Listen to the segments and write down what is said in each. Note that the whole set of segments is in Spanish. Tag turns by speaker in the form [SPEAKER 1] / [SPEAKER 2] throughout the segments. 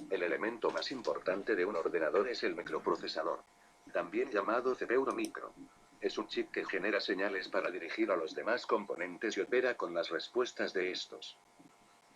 [SPEAKER 1] El elemento más importante de un ordenador es el microprocesador, también llamado CPU o micro. Es un chip que genera señales para dirigir a los demás componentes y opera con las respuestas de estos.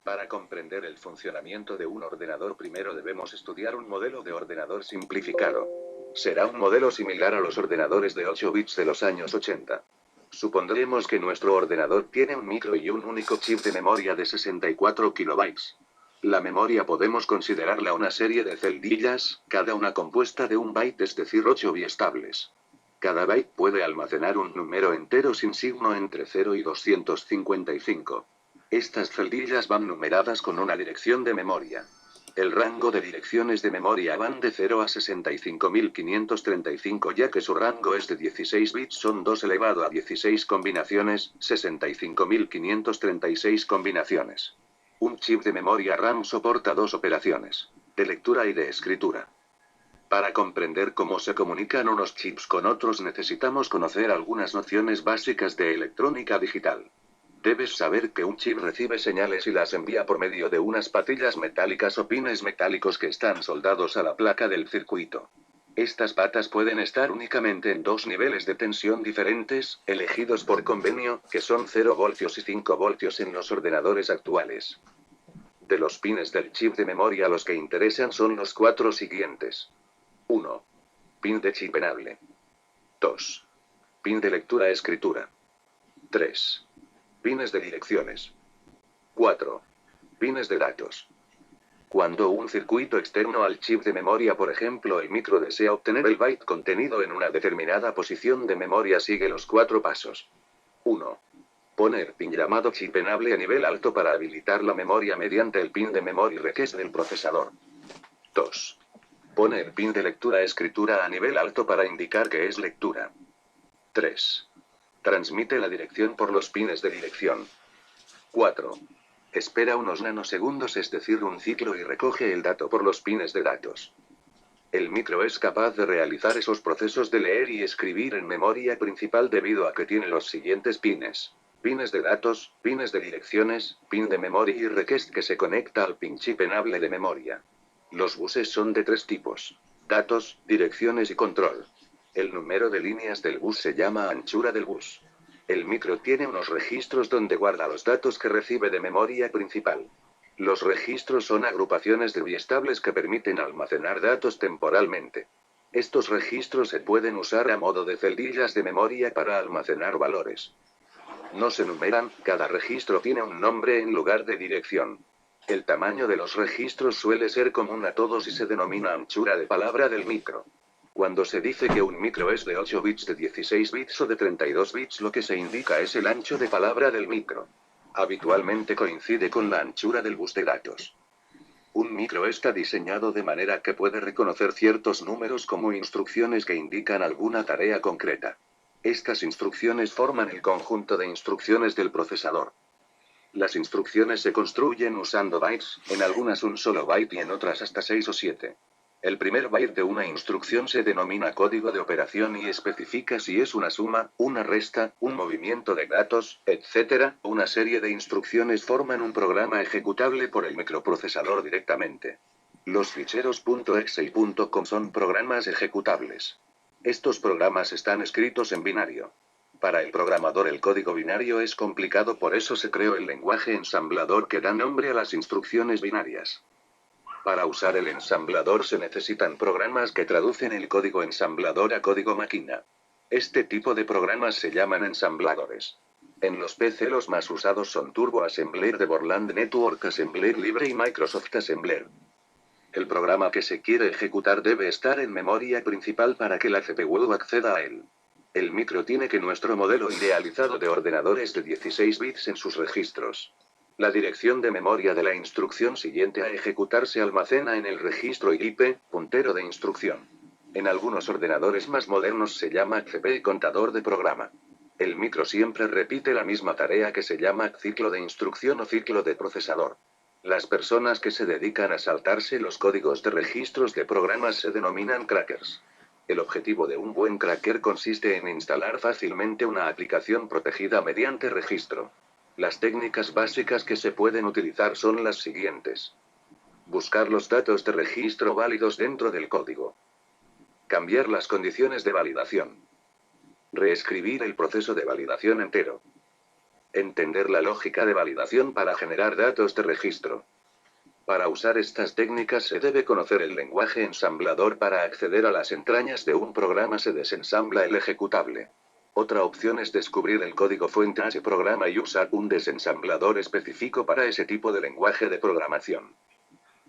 [SPEAKER 1] Para comprender el funcionamiento de un ordenador, primero debemos estudiar un modelo de ordenador simplificado. Será un modelo similar a los ordenadores de 8 bits de los años 80. Supondremos que nuestro ordenador tiene un micro y un único chip de memoria de 64 kilobytes. La memoria podemos considerarla una serie de celdillas, cada una compuesta de un byte, es decir, 8 biestables. Cada byte puede almacenar un número entero sin signo entre 0 y 255. Estas celdillas van numeradas con una dirección de memoria. El rango de direcciones de memoria van de 0 a 65.535, ya que su rango es de 16 bits, son 2 elevado a 16 combinaciones, 65.536 combinaciones. Un chip de memoria RAM soporta dos operaciones, de lectura y de escritura. Para comprender cómo se comunican unos chips con otros necesitamos conocer algunas nociones básicas de electrónica digital. Debes saber que un chip recibe señales y las envía por medio de unas patillas metálicas o pines metálicos que están soldados a la placa del circuito. Estas patas pueden estar únicamente en dos niveles de tensión diferentes, elegidos por convenio, que son 0 voltios y 5 voltios en los ordenadores actuales. De los pines del chip de memoria, los que interesan son los cuatro siguientes. 1. Pin de chip enable. 2. Pin de lectura-escritura. 3. Pines de direcciones. 4. Pines de datos. Cuando un circuito externo al chip de memoria, por ejemplo el micro, desea obtener el byte contenido en una determinada posición de memoria, sigue los cuatro pasos. 1. Pone el pin llamado chip enable a nivel alto para habilitar la memoria mediante el pin de memory request del procesador. 2. Pone el pin de lectura-escritura a nivel alto para indicar que es lectura. 3. Transmite la dirección por los pines de dirección. 4. Espera unos nanosegundos, es decir, un ciclo, y recoge el dato por los pines de datos. El micro es capaz de realizar esos procesos de leer y escribir en memoria principal debido a que tiene los siguientes pines. Pines de datos, pines de direcciones, pin de memory y request que se conecta al pin chip enable de memoria. Los buses son de tres tipos: datos, direcciones y control. El número de líneas del bus se llama anchura del bus. El micro tiene unos registros donde guarda los datos que recibe de memoria principal. Los registros son agrupaciones de biestables que permiten almacenar datos temporalmente. Estos registros se pueden usar a modo de celdillas de memoria para almacenar valores. No se numeran, cada registro tiene un nombre en lugar de dirección. El tamaño de los registros suele ser común a todos y se denomina anchura de palabra del micro. Cuando se dice que un micro es de 8 bits, de 16 bits o de 32 bits, lo que se indica es el ancho de palabra del micro. Habitualmente coincide con la anchura del bus de datos. Un micro está diseñado de manera que puede reconocer ciertos números como instrucciones que indican alguna tarea concreta. Estas instrucciones forman el conjunto de instrucciones del procesador. Las instrucciones se construyen usando bytes, en algunas un solo byte y en otras hasta 6 o 7. El primer byte de una instrucción se denomina código de operación y especifica si es una suma, una resta, un movimiento de datos, etc. Una serie de instrucciones forman un programa ejecutable por el microprocesador directamente. Los ficheros .exe y .com son programas ejecutables. Estos programas están escritos en binario. Para el programador el código binario es complicado, por eso se creó el lenguaje ensamblador que da nombre a las instrucciones binarias. Para usar el ensamblador se necesitan programas que traducen el código ensamblador a código máquina. Este tipo de programas se llaman ensambladores. En los PC los más usados son Turbo Assembler de Borland, Network Assembler Libre y Microsoft Assembler. El programa que se quiere ejecutar debe estar en memoria principal para que la CPU acceda a él. El micro tiene que nuestro modelo idealizado de ordenadores de 16 bits en sus registros. La dirección de memoria de la instrucción siguiente a ejecutar se almacena en el registro IP, puntero de instrucción. En algunos ordenadores más modernos se llama CP, contador de programa. El micro siempre repite la misma tarea que se llama ciclo de instrucción o ciclo de procesador. Las personas que se dedican a saltarse los códigos de registros de programas se denominan crackers. El objetivo de un buen cracker consiste en instalar fácilmente una aplicación protegida mediante registro. Las técnicas básicas que se pueden utilizar son las siguientes. Buscar los datos de registro válidos dentro del código. Cambiar las condiciones de validación. Reescribir el proceso de validación entero. Entender la lógica de validación para generar datos de registro. Para usar estas técnicas se debe conocer el lenguaje ensamblador. Para acceder a las entrañas de un programa se desensambla el ejecutable. Otra opción es descubrir el código fuente de ese programa y usar un desensamblador específico para ese tipo de lenguaje de programación.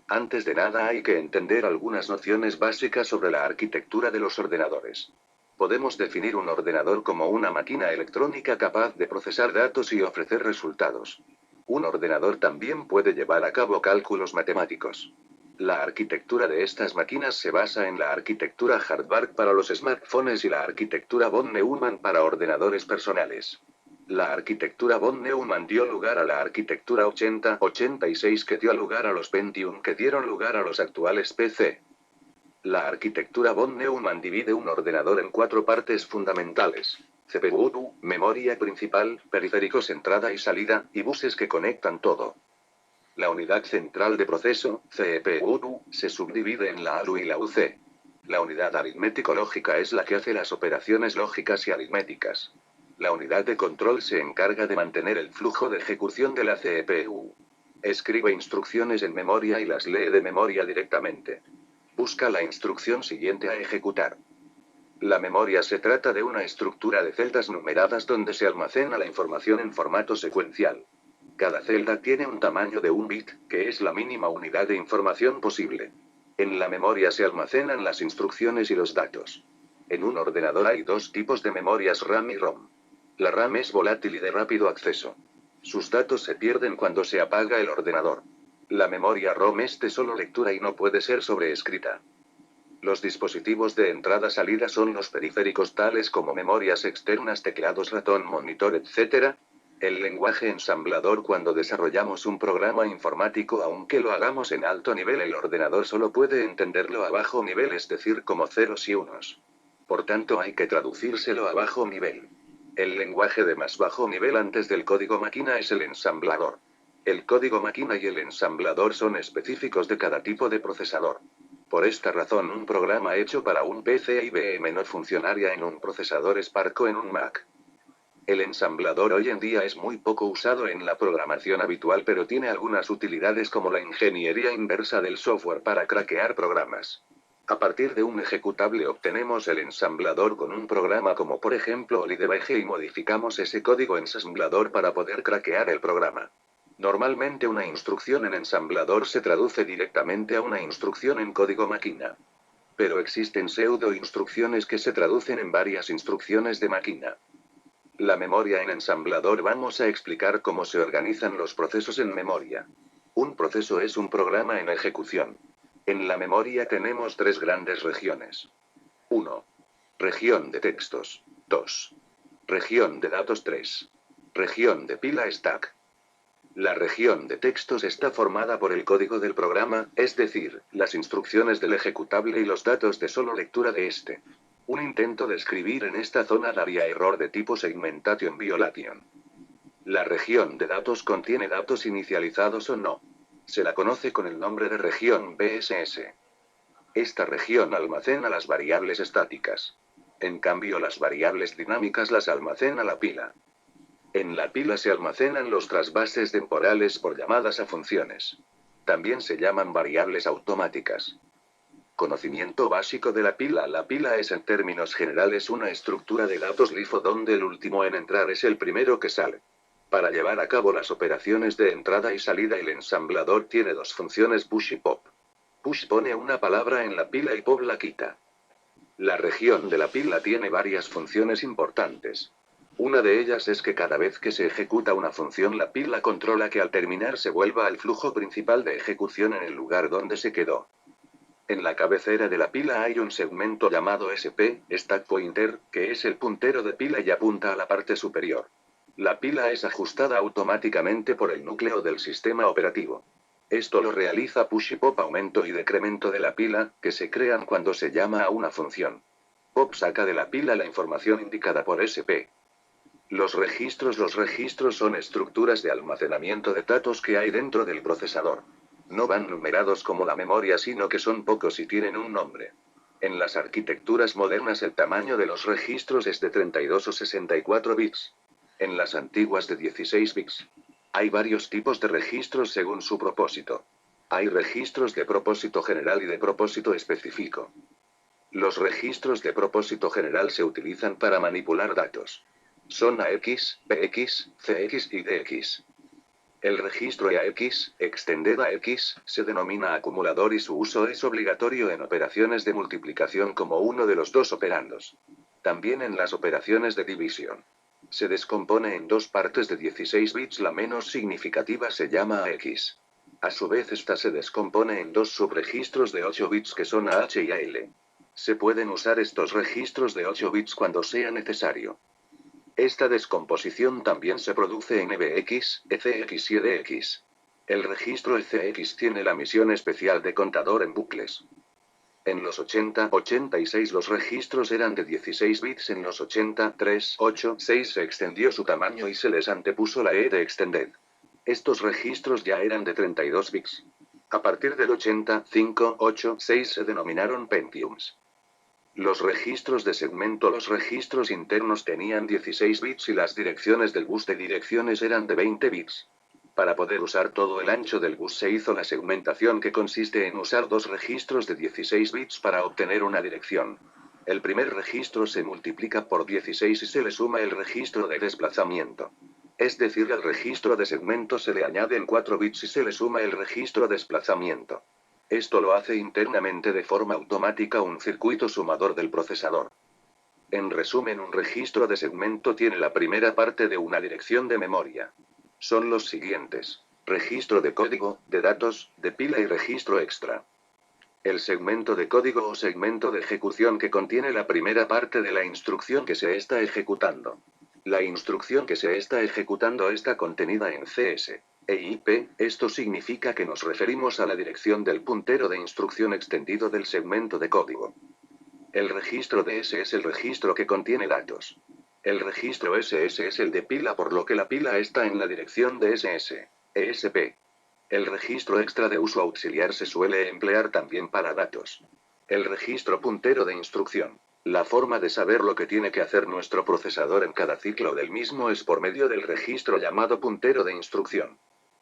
[SPEAKER 1] Antes de nada hay que entender algunas nociones básicas sobre la arquitectura de los ordenadores. Podemos definir un ordenador como una máquina electrónica capaz de procesar datos y ofrecer resultados. Un ordenador también puede llevar a cabo cálculos matemáticos. La arquitectura de estas máquinas se basa en la arquitectura Harvard para los smartphones y la arquitectura von Neumann para ordenadores personales. La arquitectura von Neumann dio lugar a la arquitectura 8086 que dio lugar a los Pentium que dieron lugar a los actuales PC. La arquitectura von Neumann divide un ordenador en 4 partes fundamentales: CPU, memoria principal, periféricos entrada y salida, y buses que conectan todo. La unidad central de proceso, CPU, se subdivide en la ALU y la UC. La unidad aritmético-lógica es la que hace las operaciones lógicas y aritméticas. La unidad de control se encarga de mantener el flujo de ejecución de la CPU. Escribe instrucciones en memoria y las lee de memoria directamente. Busca la instrucción siguiente a ejecutar. La memoria se trata de una estructura de celdas numeradas donde se almacena la información en formato secuencial. Cada celda tiene un tamaño de 1 bit, que es la mínima unidad de información posible. En la memoria se almacenan las instrucciones y los datos. En un ordenador hay 2 tipos de memorias RAM y ROM. La RAM es volátil y de rápido acceso. Sus datos se pierden cuando se apaga el ordenador. La memoria ROM es de solo lectura y no puede ser sobreescrita. Los dispositivos de entrada-salida son los periféricos tales como memorias externas, teclados, ratón, monitor, etc. El lenguaje ensamblador. Cuando desarrollamos un programa informático, aunque lo hagamos en alto nivel, el ordenador solo puede entenderlo a bajo nivel, es decir, como ceros y unos. Por tanto, hay que traducírselo a bajo nivel. El lenguaje de más bajo nivel antes del código máquina es el ensamblador. El código máquina y el ensamblador son específicos de cada tipo de procesador. Por esta razón, un programa hecho para un PC IBM no funcionaría en un procesador Spark o en un Mac. El ensamblador hoy en día es muy poco usado en la programación habitual, pero tiene algunas utilidades como la ingeniería inversa del software para craquear programas. A partir de un ejecutable obtenemos el ensamblador con un programa como por ejemplo OliDbg y modificamos ese código ensamblador para poder craquear el programa. Normalmente una instrucción en ensamblador se traduce directamente a una instrucción en código máquina. Pero existen pseudo-instrucciones que se traducen en varias instrucciones de máquina. La memoria en ensamblador. Vamos a explicar cómo se organizan los procesos en memoria. Un proceso es un programa en ejecución. En la memoria tenemos 3 grandes regiones. 1. Región de textos. 2. Región de datos. 3. Región de pila stack. La región de textos está formada por el código del programa, es decir, las instrucciones del ejecutable y los datos de solo lectura de este. Un intento de escribir en esta zona daría error de tipo segmentation violation. La región de datos contiene datos inicializados o no. Se la conoce con el nombre de región BSS. Esta región almacena las variables estáticas. En cambio, las variables dinámicas las almacena la pila. En la pila se almacenan los trasvases temporales por llamadas a funciones. También se llaman variables automáticas. Conocimiento básico de la pila. La pila es en términos generales una estructura de datos LIFO donde el último en entrar es el primero que sale. Para llevar a cabo las operaciones de entrada y salida, el ensamblador tiene 2 funciones push y pop. Push pone una palabra en la pila y pop la quita. La región de la pila tiene varias funciones importantes. Una de ellas es que cada vez que se ejecuta una función, la pila controla que al terminar se vuelva al flujo principal de ejecución en el lugar donde se quedó. En la cabecera de la pila hay un segmento llamado SP, Stack Pointer, que es el puntero de pila y apunta a la parte superior. La pila es ajustada automáticamente por el núcleo del sistema operativo. Esto lo realiza push y pop, aumento y decremento de la pila, que se crean cuando se llama a una función. Pop saca de la pila la información indicada por SP. Los registros son estructuras de almacenamiento de datos que hay dentro del procesador. No van numerados como la memoria, sino que son pocos y tienen un nombre. En las arquitecturas modernas el tamaño de los registros es de 32 o 64 bits. En las antiguas de 16 bits. Hay varios tipos de registros según su propósito. Hay registros de propósito general y de propósito específico. Los registros de propósito general se utilizan para manipular datos. Son AX, BX, CX y DX. El registro EAX, Extended AX, se denomina acumulador y su uso es obligatorio en operaciones de multiplicación como uno de los dos operandos. También en las operaciones de división. Se descompone en dos partes de 16 bits, la menos significativa se llama AX. A su vez esta se descompone en dos subregistros de 8 bits que son AH y AL. Se pueden usar estos registros de 8 bits cuando sea necesario. Esta descomposición también se produce en EBX, ECX y EDX. El registro ECX tiene la misión especial de contador en bucles. En los 80-86 los registros eran de 16 bits, en los 83-86 se extendió su tamaño y se les antepuso la E de Extended. Estos registros ya eran de 32 bits. A partir del 85-86 se denominaron Pentiums. Los registros de segmento, los registros internos tenían 16 bits y las direcciones del bus de direcciones eran de 20 bits. Para poder usar todo el ancho del bus se hizo la segmentación, que consiste en usar dos registros de 16 bits para obtener una dirección. El primer registro se multiplica por 16 y se le suma el registro de desplazamiento. Es decir, al registro de segmento se le añaden 4 bits y se le suma el registro de desplazamiento. Esto lo hace internamente de forma automática un circuito sumador del procesador. En resumen, un registro de segmento tiene la primera parte de una dirección de memoria. Son los siguientes: registro de código, de datos, de pila y registro extra. El segmento de código o segmento de ejecución que contiene la primera parte de la instrucción que se está ejecutando. La instrucción que se está ejecutando está contenida en CS. EIP, esto significa que nos referimos a la dirección del puntero de instrucción extendido del segmento de código. El registro DS es el registro que contiene datos. El registro SS es el de pila, por lo que la pila está en la dirección de SS. ESP. El registro extra de uso auxiliar se suele emplear también para datos. El registro puntero de instrucción. La forma de saber lo que tiene que hacer nuestro procesador en cada ciclo del mismo es por medio del registro llamado puntero de instrucción.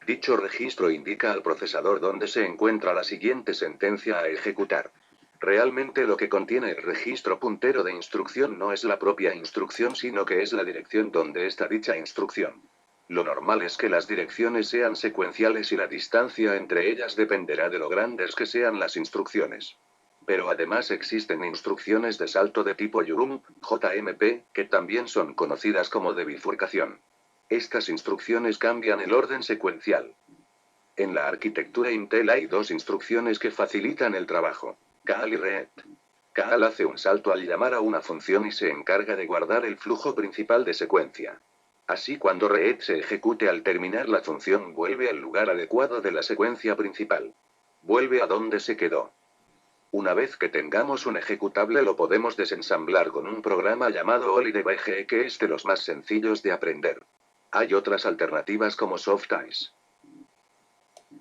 [SPEAKER 1] Dicho registro indica al procesador dónde se encuentra la siguiente sentencia a ejecutar. Realmente lo que contiene el registro puntero de instrucción no es la propia instrucción, sino que es la dirección donde está dicha instrucción. Lo normal es que las direcciones sean secuenciales y la distancia entre ellas dependerá de lo grandes que sean las instrucciones. Pero además existen instrucciones de salto de tipo jump, JMP, que también son conocidas como de bifurcación. Estas instrucciones cambian el orden secuencial. En la arquitectura Intel hay dos instrucciones que facilitan el trabajo: call y read. Call hace un salto al llamar a una función y se encarga de guardar el flujo principal de secuencia. Así, cuando read se ejecute al terminar la función, vuelve al lugar adecuado de la secuencia principal. Vuelve a donde se quedó. Una vez que tengamos un ejecutable lo podemos desensamblar con un programa llamado OllyDbg, que es de los más sencillos de aprender. Hay otras alternativas como Softice.